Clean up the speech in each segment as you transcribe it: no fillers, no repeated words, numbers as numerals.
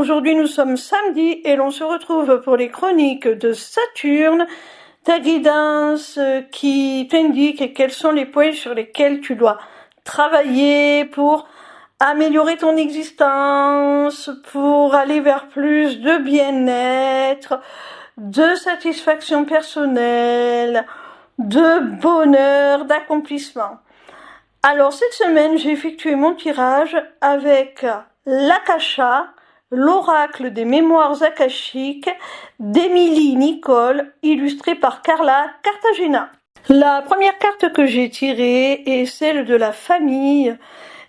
Aujourd'hui nous sommes samedi et l'on se retrouve pour les chroniques de Saturne, ta guidance qui t'indique quels sont les points sur lesquels tu dois travailler pour améliorer ton existence, pour aller vers plus de bien-être, de satisfaction personnelle, de bonheur, d'accomplissement. Alors cette semaine, j'ai effectué mon tirage avec l'Akasha, l'oracle des mémoires akashiques d'Émilie Nicole, illustré par Carla Cartagena. La première carte que j'ai tirée est celle de la famille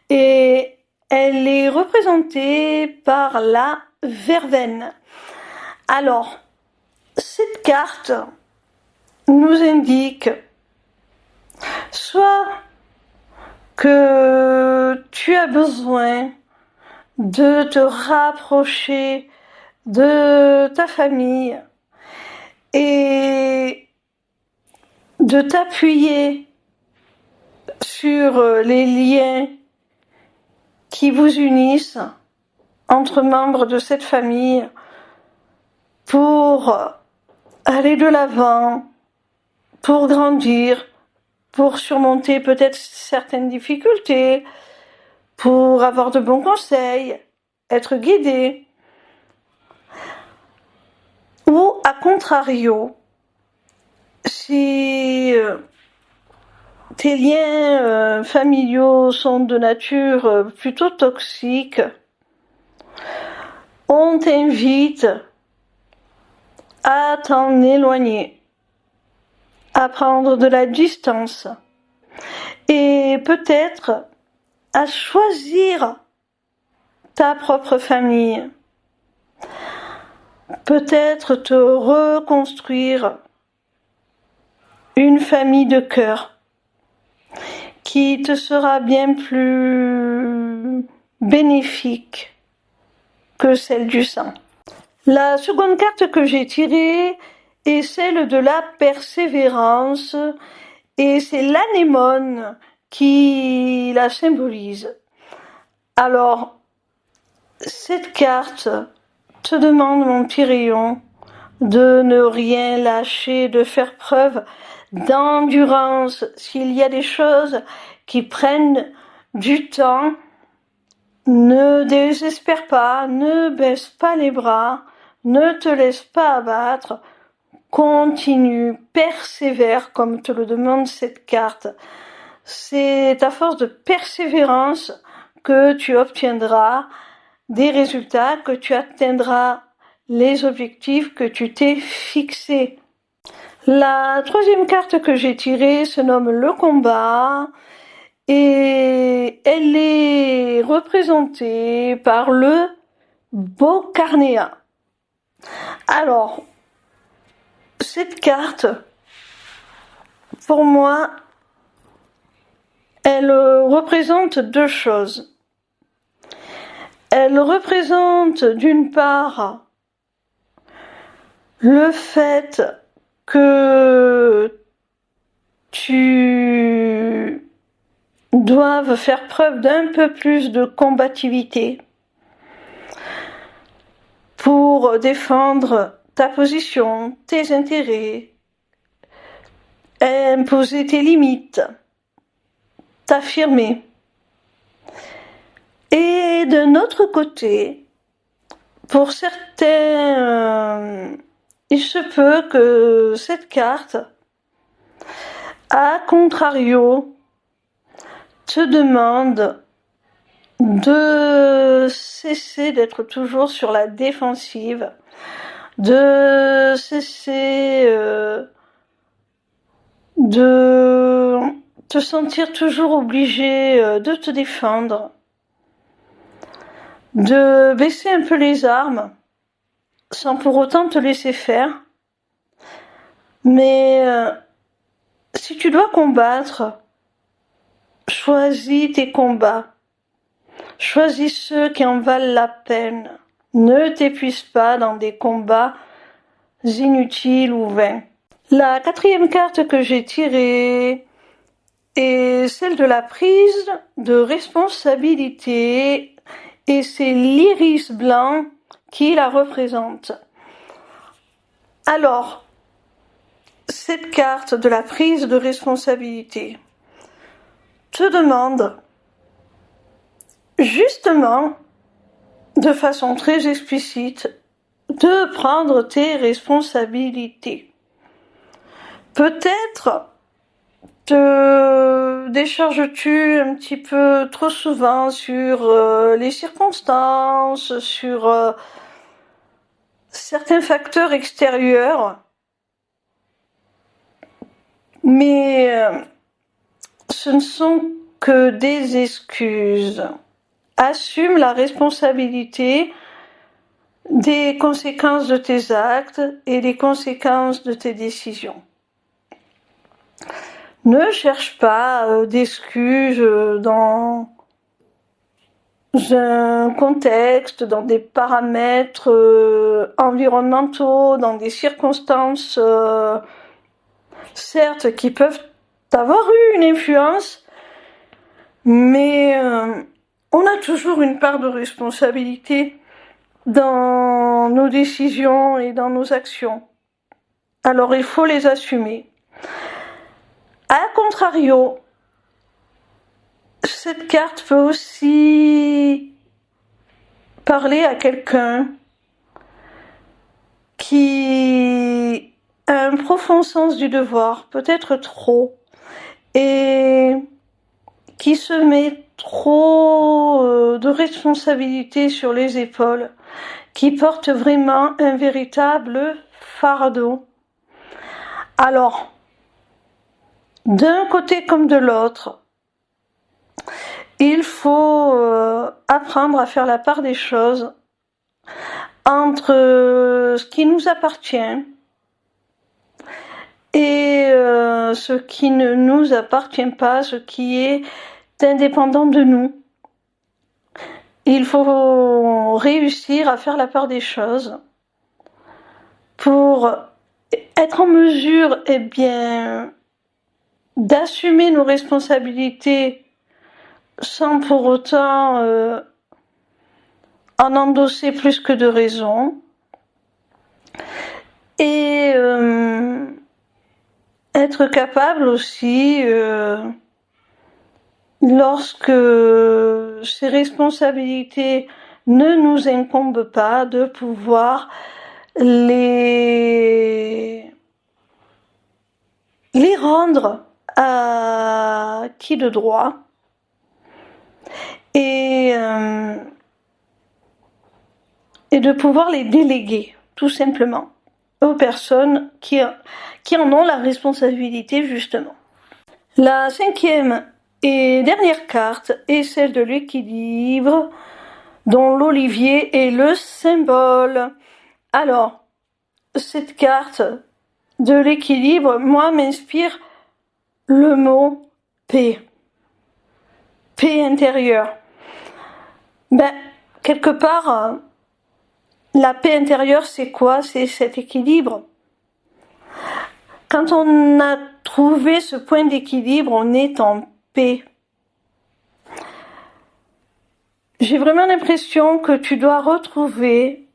et elle est représentée par la verveine. Alors, cette carte nous indique soit que tu as besoin de te rapprocher de ta famille et de t'appuyer sur les liens qui vous unissent entre membres de cette famille pour aller de l'avant, pour grandir, pour surmonter peut-être certaines difficultés, pour avoir de bons conseils, être guidé. Ou à contrario, si tes liens familiaux sont de nature plutôt toxique, on t'invite à t'en éloigner, à prendre de la distance et peut-être à choisir ta propre famille, peut-être te reconstruire une famille de cœur qui te sera bien plus bénéfique que celle du sang. La seconde carte que j'ai tirée est celle de la persévérance et c'est l'anémone qui la symbolise. Alors, cette carte te demande, mon petit rayon, de ne rien lâcher, de faire preuve d'endurance. S'il y a des choses qui prennent du temps, ne désespère pas, ne baisse pas les bras, ne te laisse pas abattre, continue, persévère comme te le demande cette carte. C'est à force de persévérance que tu obtiendras des résultats, que tu atteindras les objectifs que tu t'es fixés. La troisième carte que j'ai tirée se nomme le combat et elle est représentée par le Bocarnéa. Alors, cette carte, pour moi, elle représente deux choses. Elle représente d'une part le fait que tu doives faire preuve d'un peu plus de combativité pour défendre ta position, tes intérêts, imposer tes limites, t'affirmer. Et d'un autre côté, pour certains, il se peut que cette carte, à contrario, te demande de cesser d'être toujours sur la défensive, de cesser de te sentir toujours obligé de te défendre, de baisser un peu les armes, sans pour autant te laisser faire. Mais si tu dois combattre, choisis tes combats. Choisis ceux qui en valent la peine. Ne t'épuise pas dans des combats inutiles ou vains. La quatrième carte que j'ai tirée est celle de la prise de responsabilité et c'est l'iris blanc qui la représente. Alors, cette carte de la prise de responsabilité te demande justement, de façon très explicite, de prendre tes responsabilités. Peut-être te décharges-tu un petit peu trop souvent sur les circonstances, sur certains facteurs extérieurs, mais ce ne sont que des excuses. Assume la responsabilité des conséquences de tes actes et des conséquences de tes décisions. Ne cherche pas d'excuses dans un contexte, dans des paramètres environnementaux, dans des circonstances certes qui peuvent avoir eu une influence, mais on a toujours une part de responsabilité dans nos décisions et dans nos actions. Alors il faut les assumer. A contrario, cette carte peut aussi parler à quelqu'un qui a un profond sens du devoir, peut-être trop, et qui se met trop de responsabilités sur les épaules, qui porte vraiment un véritable fardeau. Alors, d'un côté comme de l'autre, il faut apprendre à faire la part des choses entre ce qui nous appartient et ce qui ne nous appartient pas, ce qui est indépendant de nous. Il faut réussir à faire la part des choses pour être en mesure, d'assumer nos responsabilités sans pour autant en endosser plus que de raison, et être capable aussi, lorsque ces responsabilités ne nous incombent pas, de pouvoir les rendre à qui de droit, et de pouvoir les déléguer, tout simplement, aux personnes qui en ont la responsabilité, justement. La 5e et dernière carte est celle de l'équilibre, dont l'olivier est le symbole. Alors, cette carte de l'équilibre, moi, m'inspire le mot paix. Paix intérieure. Quelque part, la paix intérieure, c'est quoi? C'est cet équilibre. Quand on a trouvé ce point d'équilibre, on est en paix. J'ai vraiment l'impression que tu dois retrouver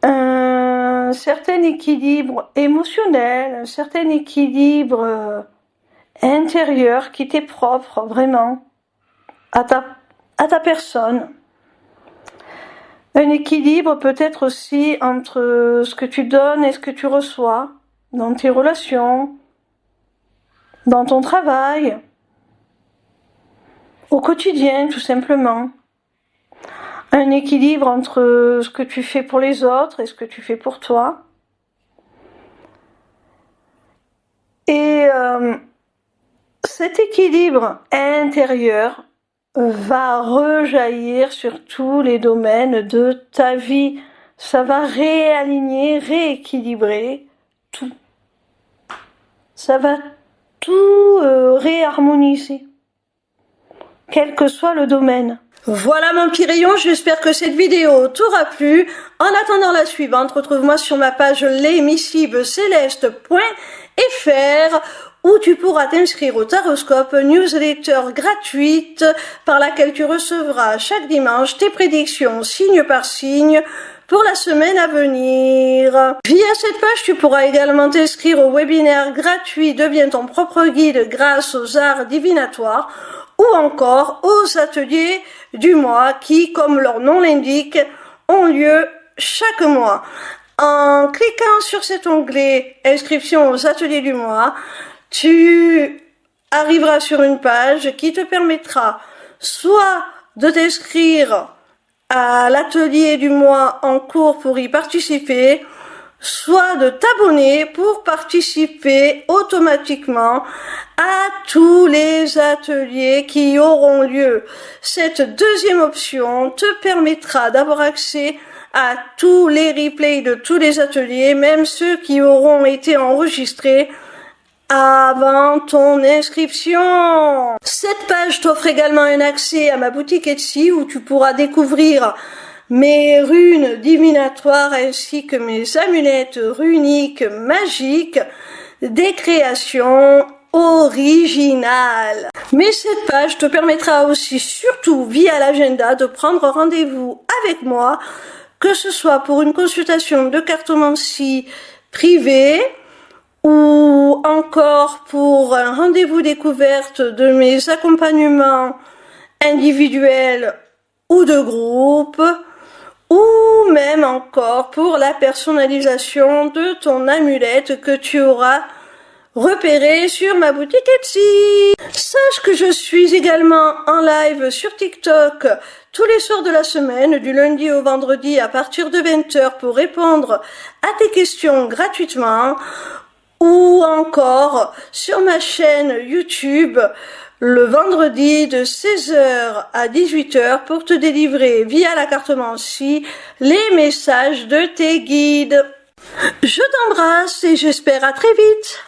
un certain équilibre émotionnel, un certain équilibre intérieur qui t'est propre, vraiment, à ta personne. Un équilibre peut-être aussi entre ce que tu donnes et ce que tu reçois dans tes relations, dans ton travail, au quotidien tout simplement. Un équilibre entre ce que tu fais pour les autres et ce que tu fais pour toi. Et cet équilibre intérieur va rejaillir sur tous les domaines de ta vie. Ça va réaligner, rééquilibrer tout. Ça va tout réharmoniser, quel que soit le domaine. Voilà mon petit rayon, j'espère que cette vidéo t'aura plu. En attendant la suivante, retrouve-moi sur ma page lesmissiblecéleste.fr où tu pourras t'inscrire au Taroscope, newsletter gratuite par laquelle tu recevras chaque dimanche tes prédictions signe par signe pour la semaine à venir. Via cette page, tu pourras également t'inscrire au webinaire gratuit Deviens ton propre guide grâce aux arts divinatoires ou encore aux ateliers du mois qui, comme leur nom l'indique, ont lieu chaque mois. En cliquant sur cet onglet Inscription aux ateliers du mois, tu arriveras sur une page qui te permettra soit de t'inscrire à l'atelier du mois en cours pour y participer, soit de t'abonner pour participer automatiquement à tous les ateliers qui auront lieu. Cette deuxième option te permettra d'avoir accès à tous les replays de tous les ateliers, même ceux qui auront été enregistrés avant ton inscription. Cette page t'offre également un accès à ma boutique Etsy où tu pourras découvrir mes runes divinatoires ainsi que mes amulettes runiques magiques, des créations originales. Mais cette page te permettra aussi, surtout via l'agenda, de prendre rendez-vous avec moi, que ce soit pour une consultation de cartomancie privée ou encore pour un rendez-vous découverte de mes accompagnements individuels ou de groupe, ou même encore pour la personnalisation de ton amulette que tu auras repérée sur ma boutique Etsy. Sache que je suis également en live sur TikTok tous les soirs de la semaine, du lundi au vendredi à partir de 20h pour répondre à tes questions gratuitement, ou encore sur ma chaîne YouTube le vendredi de 16h à 18h pour te délivrer via la cartomancie les messages de tes guides. Je t'embrasse et j'espère à très vite.